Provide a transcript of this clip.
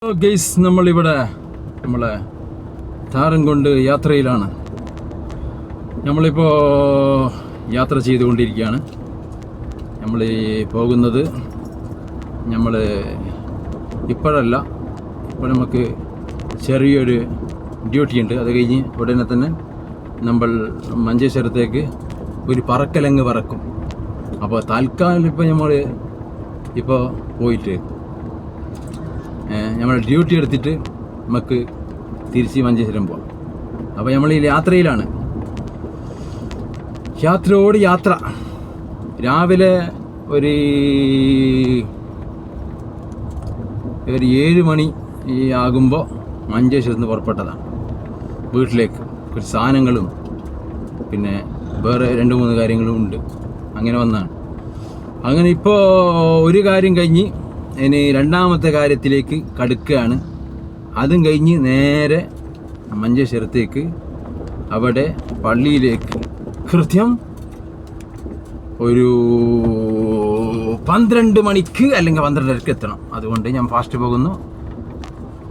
Guys, നമ്മളിവിടെ നമ്മളെ താരം കൊണ്ട് യാത്രയിലാണ്. നമ്മളിപ്പോൾ യാത്ര ചെയ്തുകൊണ്ടിരിക്കുകയാണ്. നമ്മൾ പോകുന്നത് നമ്മൾ ഇപ്പോഴല്ല, ഇപ്പോൾ നമുക്ക് ചെറിയൊരു ഡ്യൂട്ടി ഉണ്ട്. അത് കഴിഞ്ഞ് ഉടനെ തന്നെ നമ്മൾ മഞ്ചേശ്വരത്തേക്ക് ഒരു പറക്കലങ്ങ് പറക്കും. അപ്പോൾ തൽക്കാലം ഇപ്പോൾ നമ്മൾ പോയിട്ട് നമ്മൾ ഡ്യൂട്ടി എടുത്തിട്ട് നമുക്ക് തിരിച്ച് മഞ്ചേശ്വരം പോകാം. അപ്പോൾ നമ്മൾ ഈ യാത്രയിലാണ്. യാത്രയോട് യാത്ര. രാവിലെ ഒരു 7 മണി ആകുമ്പോൾ മഞ്ചേശ്വരത്ത് നിന്ന് പുറപ്പെട്ടതാണ് വീട്ടിലേക്ക്. കുറച്ച് സാധനങ്ങളും പിന്നെ വേറെ 2-3 കാര്യങ്ങളും ഉണ്ട്. അങ്ങനെ വന്നതാണ്. അങ്ങനെ ഇപ്പോൾ ഒരു കാര്യം കഴിഞ്ഞ് ഇനി രണ്ടാമത്തെ കാര്യത്തിലേക്ക് കടക്കുകയാണ്. അതും കഴിഞ്ഞ് നേരെ മഞ്ചേശ്വരത്തേക്ക്, അവിടെ പള്ളിയിലേക്ക് കൃത്യം ഒരു 12 മണിക്ക് അല്ലെങ്കിൽ 12:30ക്ക് എത്തണം. അതുകൊണ്ട് ഞാൻ ഫാസ്റ്റ് പോകുന്നു.